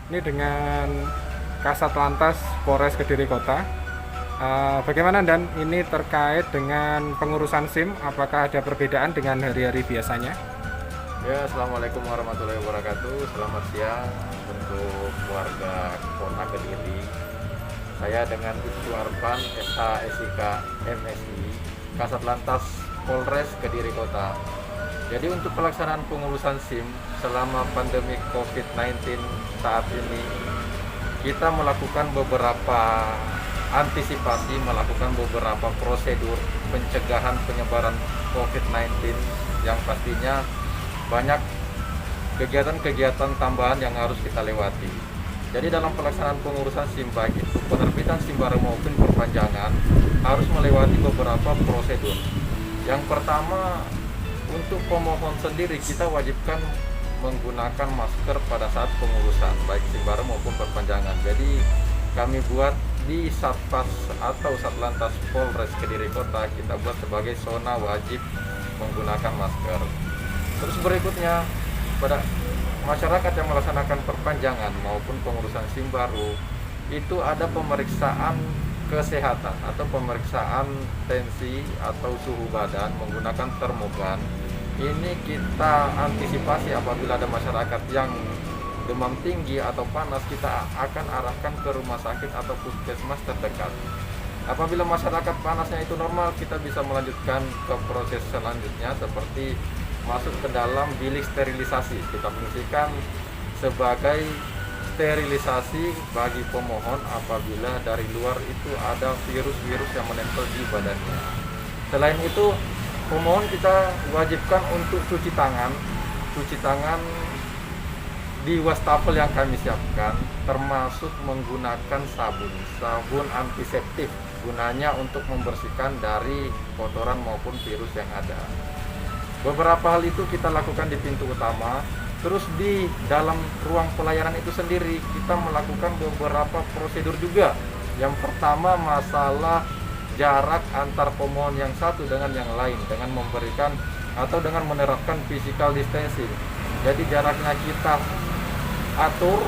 Ini dengan Kasat Lantas Polres Kediri Kota. Bagaimana dan ini terkait dengan pengurusan SIM? Apakah ada perbedaan dengan hari-hari biasanya? Ya, Assalamualaikum warahmatullahi wabarakatuh. Selamat siang untuk warga Kota Kediri. Saya dengan Ibtu Arfan, SH SIK MSI, Kasat Lantas Polres Kediri Kota. Jadi untuk pelaksanaan pengurusan SIM selama pandemi COVID-19 saat ini, kita melakukan beberapa antisipasi, melakukan beberapa prosedur pencegahan penyebaran COVID-19 yang pastinya banyak kegiatan-kegiatan tambahan yang harus kita lewati. Jadi dalam pelaksanaan pengurusan SIM baik itu penerbitan SIM baru maupun perpanjangan harus melewati beberapa prosedur. Yang pertama, untuk pemohon sendiri kita wajibkan menggunakan masker pada saat pengurusan baik SIM baru maupun perpanjangan. Jadi kami buat di Satpas atau Satlantas Polres Kediri Kota, kita buat sebagai zona wajib menggunakan masker. Terus berikutnya, pada masyarakat yang melaksanakan perpanjangan maupun pengurusan SIM baru itu ada pemeriksaan kesehatan atau pemeriksaan tensi atau suhu badan menggunakan termogan. Ini kita antisipasi apabila ada masyarakat yang demam tinggi atau panas, kita akan arahkan ke rumah sakit atau puskesmas terdekat. Apabila masyarakat panasnya itu normal, kita bisa melanjutkan ke proses selanjutnya seperti masuk ke dalam bilik sterilisasi. Kita fungsikan sebagai sterilisasi bagi pemohon apabila dari luar itu ada virus-virus yang menempel di badannya. Selain itu, pemohon kita wajibkan untuk cuci tangan di wastafel yang kami siapkan, termasuk menggunakan sabun antiseptik, gunanya untuk membersihkan dari kotoran maupun virus yang ada. Beberapa hal itu kita lakukan di pintu utama. Terus di dalam ruang pelayanan itu sendiri kita melakukan beberapa prosedur juga. Yang pertama, masalah jarak antar pemohon yang satu dengan yang lain dengan memberikan atau dengan menerapkan physical distancing. Jadi jaraknya kita atur.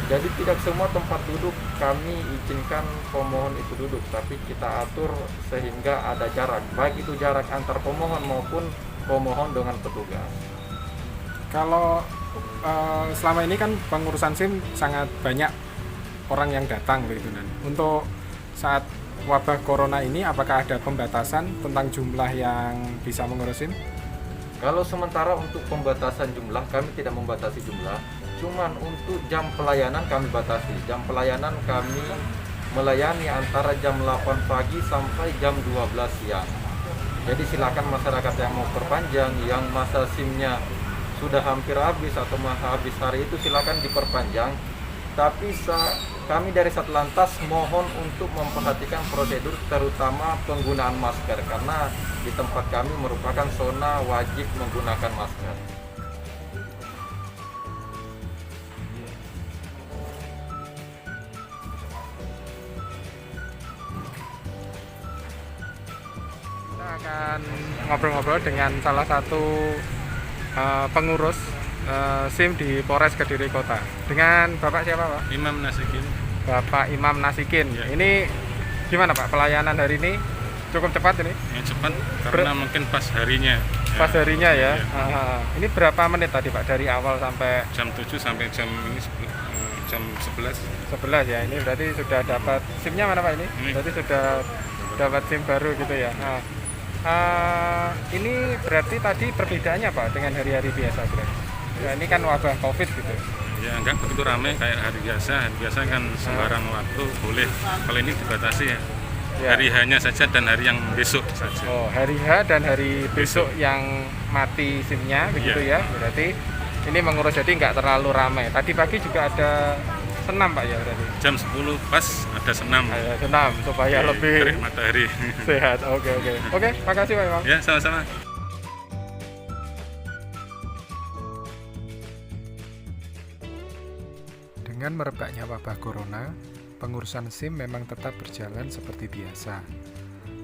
Jadi tidak semua tempat duduk kami izinkan pemohon itu duduk, tapi kita atur sehingga ada jarak, baik itu jarak antar pemohon maupun pemohon dengan petugas. Kalau selama ini kan pengurusan SIM sangat banyak orang yang datang begitu, dan untuk saat wabah corona ini apakah ada pembatasan tentang jumlah yang bisa mengurus SIM? Kalau sementara untuk pembatasan jumlah kami tidak membatasi jumlah, cuman untuk jam pelayanan kami batasi. Jam pelayanan kami melayani antara jam 8 pagi sampai jam 12 siang. Jadi silakan masyarakat yang mau perpanjang, yang masa SIM-nya sudah hampir habis atau habis hari itu silakan diperpanjang. Tapi kami dari Satlantas mohon untuk memperhatikan prosedur terutama penggunaan masker karena di tempat kami merupakan zona wajib menggunakan masker. Kita akan ngobrol-ngobrol dengan salah satu pengurus SIM di Polres Kediri Kota. Dengan Bapak siapa, Pak? Imam Nasikin. Bapak Imam Nasikin. Ya. Ini gimana, Pak? Pelayanan hari ini cukup cepat ini? Yang cepat karena mungkin pas harinya. Pas harinya ya. Ya. Ini berapa menit tadi, Pak? Dari awal sampai Jam 7 sampai jam 11. 11 ya. Ini berarti sudah dapat SIM-nya mana, Pak ini? Ini. Berarti sudah dapat SIM baru gitu ya. Nah, ini berarti tadi perbedaannya, Pak, dengan hari-hari biasa berarti. Ya, ini kan wabah Covid gitu. Ya enggak begitu ramai kayak hari biasa. Hari biasa kan sembarang waktu boleh. Kalau ini dibatasi ya. Ya. Hari hanya saja dan hari yang besok saja. Oh, hari H dan hari besok yang mati SIM-nya begitu ya. Berarti ini mengurus, jadi nggak terlalu ramai. Tadi pagi juga ada senam, Pak ya berarti. Jam 10 pas ada senam. Ada senam supaya lebih Terik matahari. sehat. Oke. Oke, makasih Pak Imam. Ya, sama-sama. Dengan merebaknya wabah corona, pengurusan SIM memang tetap berjalan seperti biasa.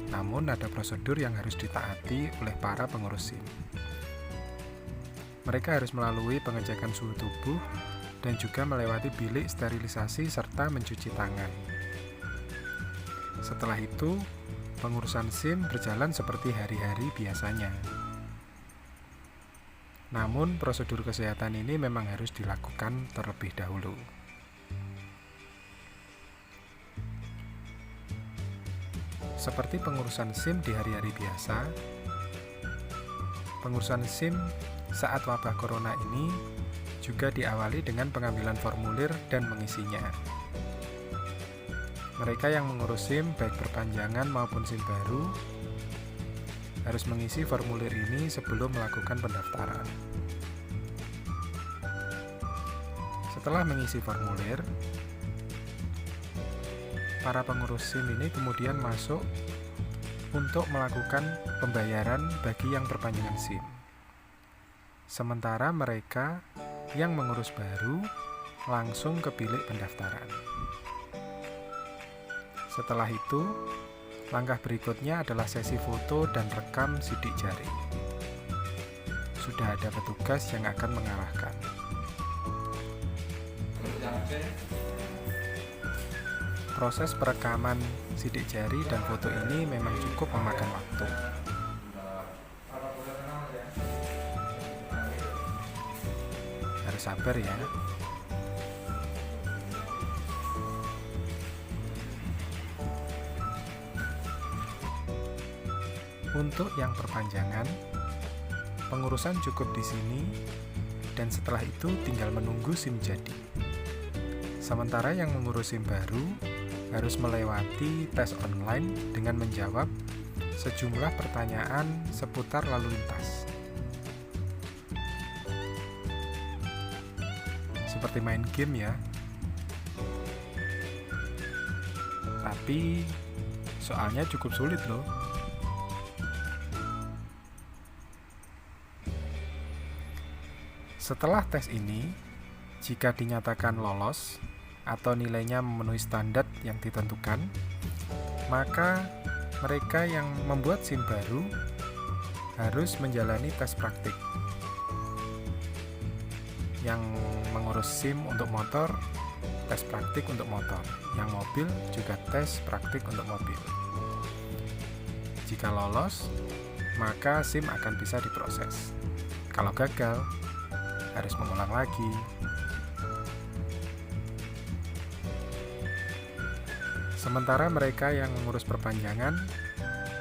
Namun ada prosedur yang harus ditaati oleh para pengurus SIM. Mereka harus melalui pengecekan suhu tubuh, dan juga melewati bilik sterilisasi serta mencuci tangan. Setelah itu, pengurusan SIM berjalan seperti hari-hari biasanya. Namun, prosedur kesehatan ini memang harus dilakukan terlebih dahulu. Seperti pengurusan SIM di hari-hari biasa, pengurusan SIM saat wabah corona ini juga diawali dengan pengambilan formulir dan mengisinya. Mereka yang mengurus SIM baik perpanjangan maupun SIM baru harus mengisi formulir ini sebelum melakukan pendaftaran. Setelah mengisi formulir, para pengurus SIM ini kemudian masuk untuk melakukan pembayaran bagi yang perpanjangan SIM. Sementara mereka yang mengurus baru langsung ke bilik pendaftaran. Setelah itu, langkah berikutnya adalah sesi foto dan rekam sidik jari. Sudah ada petugas yang akan mengarahkan. Proses perekaman sidik jari dan foto ini memang cukup memakan waktu. Harus sabar ya. Untuk yang perpanjangan, pengurusan cukup di sini dan setelah itu tinggal menunggu SIM jadi. Sementara yang mengurus SIM baru harus melewati tes online dengan menjawab sejumlah pertanyaan seputar lalu lintas. Seperti main game ya. Tapi soalnya cukup sulit loh. Setelah tes ini, jika dinyatakan lolos atau nilainya memenuhi standar yang ditentukan, maka mereka yang membuat SIM baru harus menjalani tes praktik. Yang mengurus SIM untuk motor, tes praktik untuk motor. Yang mobil juga tes praktik untuk mobil. Jika lolos, maka SIM akan bisa diproses. Kalau gagal, harus mengulang lagi. Sementara mereka yang mengurus perpanjangan,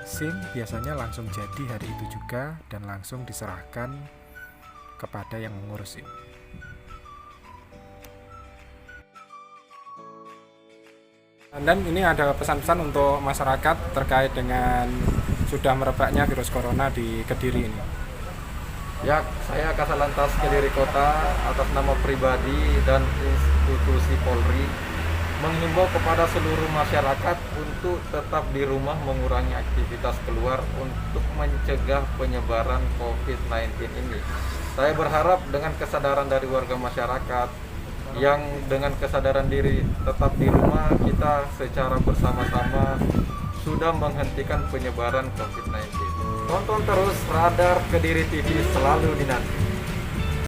SIM biasanya langsung jadi hari itu juga dan langsung diserahkan kepada yang mengurus SIM. Dan ini ada pesan-pesan untuk masyarakat terkait dengan sudah merebaknya virus corona di Kediri ini. Ya, saya Kasalantas Kediri Kota atas nama pribadi dan institusi Polri menghimbau kepada seluruh masyarakat untuk tetap di rumah, mengurangi aktivitas keluar untuk mencegah penyebaran COVID-19 ini. Saya berharap dengan kesadaran dari warga masyarakat yang dengan kesadaran diri tetap di rumah, kita secara bersama-sama sudah menghentikan penyebaran COVID-19. Tonton terus Radar Kediri TV, selalu dinanti.